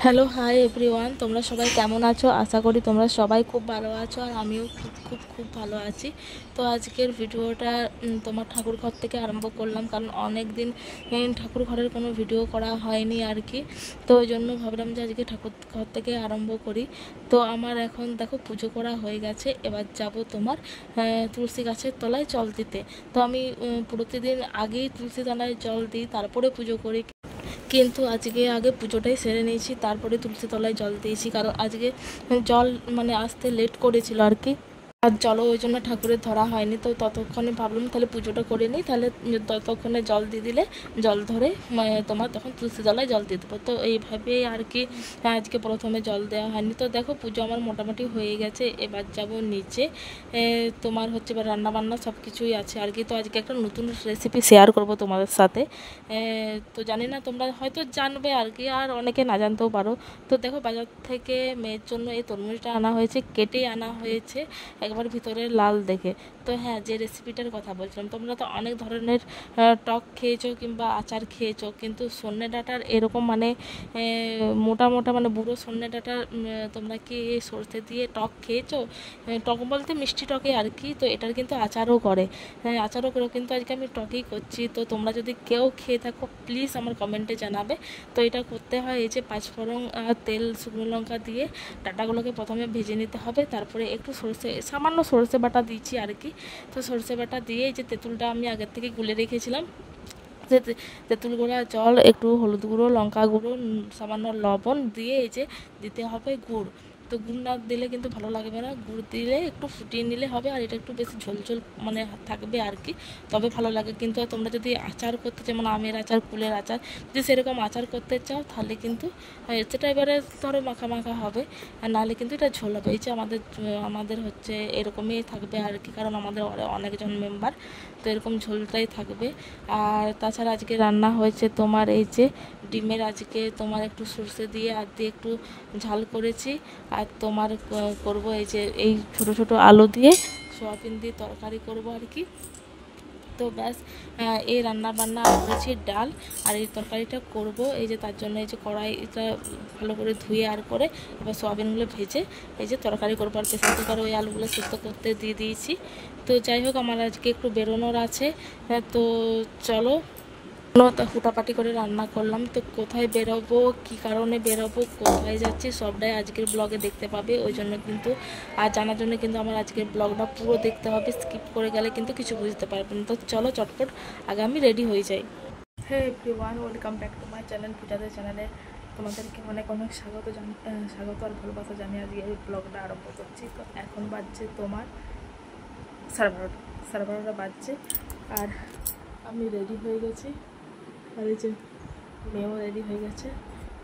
Hello, hi everyone. তোমরা সবাই কেমন আছো? আশা করি তোমরা সবাই খুব ভালো আছো, আর আমিও খুব খুব খুব ভালো আছি। তো আজকের ভিডিওটা তোমার ঠাকুর ঘর থেকে আরম্ভ করলাম, কারণ অনেক দিন ঠাকুর ঘরের কোনো ভিডিও করা হয়নি আর কি। তো ওই জন্য ভাবলাম যে আজকে ঠাকুর ঘর থেকে আরম্ভ করি। তো আমার এখন দেখো পুজো করা হয়ে গেছে, এবার যাব তোমার তুলসী গাছের তলায় জল দিতে। তো আমি প্রতিদিন আগেই তুলসী তলায় জল দিই, তারপরে পুজো করি। কিন্তু আজকে আগে পুজোটাই সেরে নিয়েছি, তারপরে তুলসী তলায় জল দিয়েছি, কারণ আজকে জল মানে আসতে লেট করেছিল আর কি। আর জলও ওই জন্য ঠাকুরের ধরা হয়নি। তো ততক্ষণে ভাবলাম তাহলে পুজোটা করে নিই, তাহলে ততক্ষণে জল দিয়ে দিলে জল ধরে তোমার তখন তুলসী তলায় জল দিয়ে দেবো। তো এইভাবেই আর কি আজকে প্রথমে জল দেওয়া হয়নি। তো দেখো পুজো আমার মোটামুটি হয়ে গেছে, এবার যাব নিচে। তোমার হচ্ছে এবার রান্নাবান্না সব কিছুই আছে আর কি। তো আজকে একটা নতুন রেসিপি শেয়ার করব তোমাদের সাথে। তো জানি না, তোমরা হয়তো জানবে আর কি, আর অনেকে না জানতেও পারো। তো দেখো বাজার থেকে মেয়ের জন্য এই তরমুজটা আনা হয়েছে, কেটেই আনা হয়েছে একবার ভিতরে লাল দেখে। তো হ্যাঁ, যে রেসিপিটার কথা বলছিলাম, তোমরা তো অনেক ধরনের টক খেয়েছো কিংবা আচার খেয়েছো, কিন্তু সন্নে ডাঁটার এরকম মানে মোটা মোটা মানে বুড়ো সন্নে ডাঁটার তোমরা কি সরষে দিয়ে টক খেয়েছো? টক বলতে মিষ্টি টকে আর কি। তো এটার কিন্তু আচারও করে, হ্যাঁ আচারও করে, কিন্তু আজকে আমি টকই করছি। তো তোমরা যদি কেউ খেয়ে থাকো প্লিজ আমার কমেন্টে জানাবে। তো এটা করতে হয় এই যে পাঁচফোড়ন তেল শুকনো লঙ্কা দিয়ে ডাঁটাগুলোকে প্রথমে ভেজে নিতে হবে, তারপরে একটু সামান্য সরষে বাটা দিচ্ছি আর কি। তো সরষে বাটা দিয়ে এই যে তেঁতুলটা আমি আগের থেকে গুলে রেখেছিলাম, তেঁতুল গুঁড়া জল, একটু হলুদ গুঁড়ো, লঙ্কা গুঁড়ো, সামান্য লবণ দিয়ে এই যে দিতে হবে গুড়। তো গুড় না দিলে কিন্তু ভালো লাগবে না, গুড় দিলে একটু ফুটিয়ে নিলে হবে, আর এটা একটু বেশি ঝোল মানে থাকবে আর কি, তবে ভালো লাগে। কিন্তু তোমরা যদি আচার করতে, যেমন আমের আচার, কুলের আচার, যদি সেরকম আচার করতে চাও তাহলে কিন্তু সেটা এবারে ধরো মাখা মাখা হবে, আর নাহলে কিন্তু এটা ঝোল হবে। এই যে আমাদের হচ্ছে এরকমই থাকবে আর কি, কারণ আমাদের অনেকজন মেম্বার, তো এরকম ঝোলটাই থাকবে। আর তাছাড়া আজকে রান্না হয়েছে তোমার এই যে ডিমের, আজকে তোমার একটু সর্ষে দিয়ে আর দিয়ে একটু ঝাল করেছি। আর তোমার করব এই যে এই ছোট ছোট আলু দিয়ে সোয়াবিন দিয়ে তরকারি করব আর কি। তো ব্যাস, এই রান্না বান্না করেছি, ডাল আর এই তরকারিটা করব। এই যে তার জন্য এই যে কড়াইটা ভালো করে ধুয়ে আর করে এবার সোয়াবিনগুলো ভেজে এই যে তরকারি করবো। আর প্রেসার কুকারে ওই আলুগুলো সিদ্ধ করতে দিয়ে দিয়েছি। তো যাই হোক, আমার আজকে একটু বেরোনোর আছে। তো চলো, হুটাপাটি করে রান্না করলাম। তো কোথায় বেরোবো, কি কারণে বেরোবো, কোথায় যাচ্ছি, সবটাই আজকের ব্লগে দেখতে পাবে। ওই জন্য কিন্তু আর জানার জন্য কিন্তু আমার আজকের ব্লগটা পুরো দেখতে হবে, স্কিপ করে গেলে কিন্তু কিছু বুঝতে পারবেন। তো চলো চটপট আগে আমি রেডি হয়ে যাই। হ্যাঁ everyone, welcome back to my channel, পিটাদের চ্যানেলে তোমাদেরকে অনেক অনেক স্বাগত আর ভালোবাসা জানিয়ে আজকে এই ব্লগটা আরম্ভ করছি। তো এখন বাজছে তোমার 12:30 বাজছে, আর আমি রেডি হয়ে গেছি, আর এই যে মেয়েও রেডি হয়ে গেছে।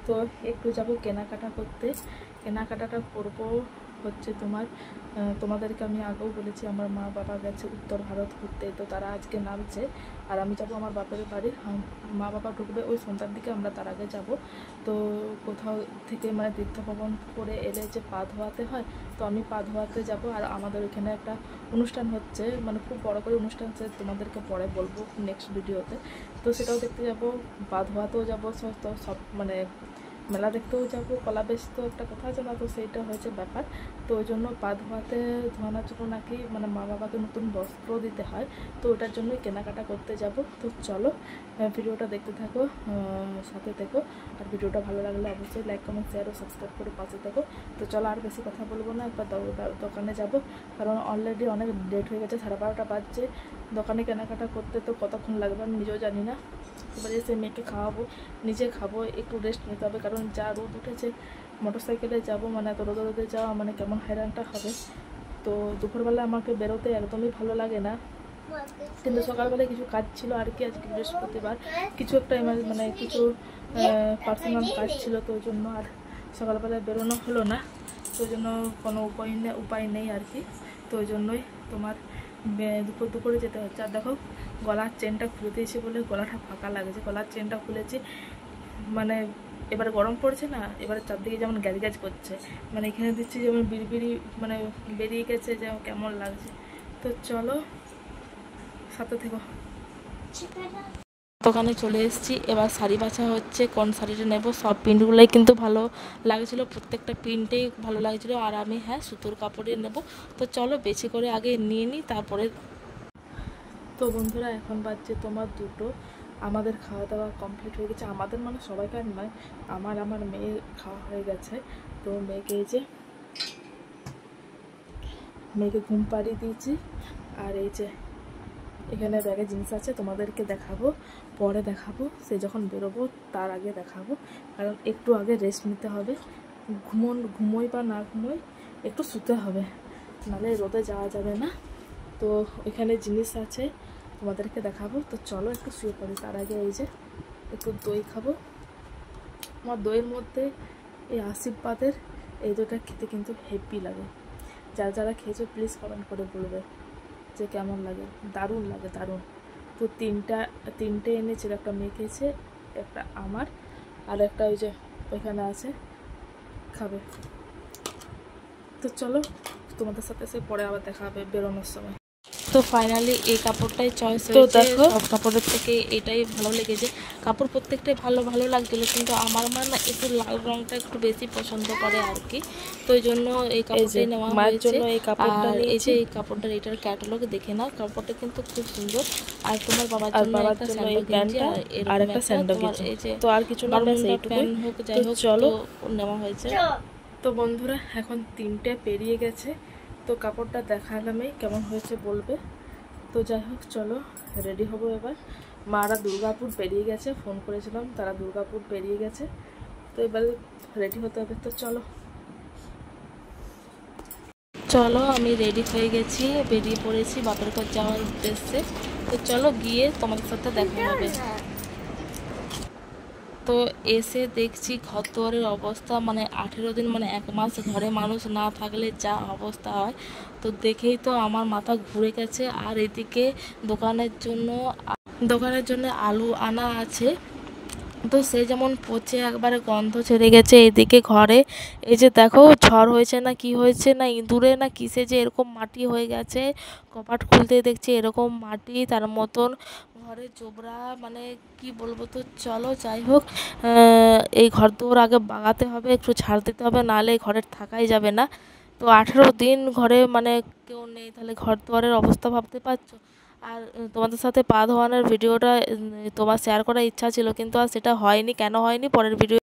তো একটু যাব কেনাকাটা করতে। কেনাকাটাটা করবো হচ্ছে তোমাদেরকে আমি আগেও বলেছি, আমার মা বাবা গেছে উত্তর ভারত ঘুরতে, তো তারা আজকে নামছে, আর আমি যাব আমার বাপের বাড়ি। মা বাবা ঢুকবে ওই সন্ধ্যার দিকে, আমরা তার আগে যাব। তো কোথাও থেকে মানে তীর্থ ভ্রমণ করে এলে যে পা ধোয়াতে হয়, তো আমি পা ধোয়াতে যাব। আর আমাদের ওইখানে একটা অনুষ্ঠান হচ্ছে, মানে খুব বড় করে অনুষ্ঠান হচ্ছে, তোমাদেরকে পরে বলবো নেক্সট ভিডিওতে। তো সেটাও দেখতে যাব, পা ধোয়াতেও যাবো, সব মানে মেলা দেখতেও যাবো। কলা বেশ তো একটা কথা আছে না, তো সেইটা হয়েছে ব্যাপার। তো ওই জন্য পা ধোয়ানোর জন্য নাকি মানে মা বাবাকে নতুন বস্ত্র দিতে হয়, তো ওটার জন্যই কেনাকাটা করতে যাব। তো চলো ভিডিওটা দেখতে থাকো, সাথে থেকো। আর ভিডিওটা ভালো লাগলে অবশ্যই লাইক, কমেন্ট, শেয়ার ও সাবস্ক্রাইব করে পাশে থেকো। তো চলো আর বেশি কথা বলবো না, একবার দোকানে যাব, কারণ অলরেডি অনেক লেট হয়ে গেছে, 12:30 বাজছে। দোকানে কেনাকাটা করতে তো কতক্ষণ লাগবে আমি নিজেও জানি না। এবারে এসে মেয়েকে খাওয়াবো, নিজে খাবো, একটু রেস্ট নিতে হবে, কারণ যা রোদ উঠেছে, মোটরসাইকেলে যাব মানে এত রোদে যাওয়া মানে কেমন হয়রানটা হবে। তো দুপুরবেলা আমাকে বেরোতে একদমই ভালো লাগে না, কিন্তু সকালবেলায় কিছু কাজ ছিল আর কি, আজকে বৃহস্পতিবার কিছু একটা মানে কিছু পার্সোনাল কাজ ছিল, তো ওই জন্য আর সকালবেলায় বেরোনো হলো না। তো ওই জন্য কোনো উপায় নেই আর কি। তো ওই জন্যই তোমার দুপুরে যেতে হচ্ছে। আর দেখো গলার চেনটা খুলে দিয়েছি বলে গলাটা ফাঁকা লাগছে, গলার চেনটা খুলেছি মানে এবারে গরম পড়ছে না, এবারে চারদিকে যেমন গ্যাজ করছে, মানে এখানে দিচ্ছি যেমন বিড়ি মানে বেরিয়ে গেছে, যেমন কেমন লাগছে। তো চলো সাথে থেকো। দোকানে চলে এসেছি, এবার শাড়ি বাছা হচ্ছে, কোন শাড়িটা নেব। সব প্রিন্টগুলোই কিন্তু ভালো লাগছিলো, প্রত্যেকটা প্রিন্টেই ভালো লাগছিলো। আর আমি সুতোর কাপড়ে নেব। তো চলো বেশি করে আগে নিয়ে নিই, তারপরে। তো বন্ধুরা এখন বাজছে তোমার 2টো। আমাদের খাওয়া দাওয়া কমপ্লিট হয়ে গেছে, আমাদের মানে সবাইকার নয়, আমার মেয়ে খাওয়া হয়ে গেছে। তো মেয়েকে ঘুম পাড়িয়ে দিয়েছি। আর এই যে এখানে ব্যাগে জিনিস আছে, তোমাদেরকে দেখাবো, পরে দেখাবো, সে যখন বেরোবো তার আগে দেখাবো। কারণ একটু আগে রেস্ট নিতে হবে, ঘুমোই বা না ঘুমোই একটু শুতে হবে, নাহলে রোদে যাওয়া যাবে না। তো এখানে জিনিস আছে, তোমাদেরকে দেখাবো। তো চলো একটু শুয়ে পড়ি। তার আগে এই যে একটু দই খাবো। আমার দইয়ের মধ্যে এই আশীর্বাদের এই দইটা খেতে কিন্তু হেভি লাগে। যারা যারা খেয়েছো প্লিজ কমেন্ট করে বলবে যে কেমন লাগে। দারুণ লাগে, দারুণ। তো তিনটে এনেছিল, একটা মেয়ে খেয়েছে, একটা আমার, আর একটা ওই যে ওইখানে আছে, খাবে। তো চলো তোমাদের সাথে সে পরে আবার দেখা হবে বেরোনোর সময়। তো ফাইনালি এই কাপড়টাই চয়েস হয়েছে, সব কাপড়ের থেকে এটাই ভালো লেগেছে। কাপড় প্রত্যেকটাই ভালো ভালো লাগছিলো, কিন্তু আমার মা না একটু লাল রঙটা একটু বেশি পছন্দ করে আর কি। তো এই জন্য এই কাপড়টাই নেওয়া হয়েছে। আর এই যে এই কাপড়টার এটার ক্যাটালগ দেখে নাও, কাপড়টা কিন্তু খুব সুন্দর। আর তোমার বাবার জন্য একটা স্যান্ডো গেঞ্জি আর একটা স্যান্ডো গেঞ্জি, তো আর কিছু না, প্যান হোক যাই হোক চলো নেওয়া হয়েছে। তো বন্ধুরা এখন 3টে পেরিয়ে গেছে, তো কাপড়টা দেখালামই, কেমন হয়েছে বলবে। তো যাই হোক চলো রেডি হবো এবার। মারা দুর্গাপুর পেরিয়ে গেছে, ফোন করেছিলাম, তারা দুর্গাপুর পেরিয়ে গেছে। তো এবার রেডি হতে হবে। তো চলো আমি রেডি হয়ে গেছি, বেরিয়ে পড়েছি বাপের ঘর যাওয়ার উদ্দেশ্যে। তো চলো গিয়ে তোমাদের সাথে দেখা হবে। তো এসে দেখছি ঘরদুয়ারের অবস্থা, মানে 18 দিন মানে 1 মাস ঘরে মানুষ না থাকলে যা অবস্থা হয়, তো দেখেই তো আমার মাথা ঘুরে গেছে। আর এদিকে দোকানের জন্য আলু আনা আছে, তো সে যেমন পচে একবারে গন্ধ ছেড়ে গেছে। এদিকে ঘরে এই যে দেখো ঝড় হয়েছে না কি হয়েছে, না ইঁদুরে না কিসে যে এরকম মাটি হয়ে গেছে, কপাট খুলতে দেখছি এরকম মাটি, তার মতন ঘরে জোবরা, মানে কি বলবো। তো চলো যাই হোক, এই ঘর দৌড় আগে বাগাতে হবে, একটু ছাড় দিতে হবে, নাহলে ঘরে থাকাই যাবে না। তো 18 দিন ঘরে মানে কেউ নেই, তাহলে ঘর দুয়ারের অবস্থা ভাবতে পারছো। আর তোমাদের সাথে পা ধোয়ানোর ভিডিওটা তোমার শেয়ার করার ইচ্ছা ছিল, কিন্তু আর সেটা হয়নি। কেন হয়নি পরের ভিডিও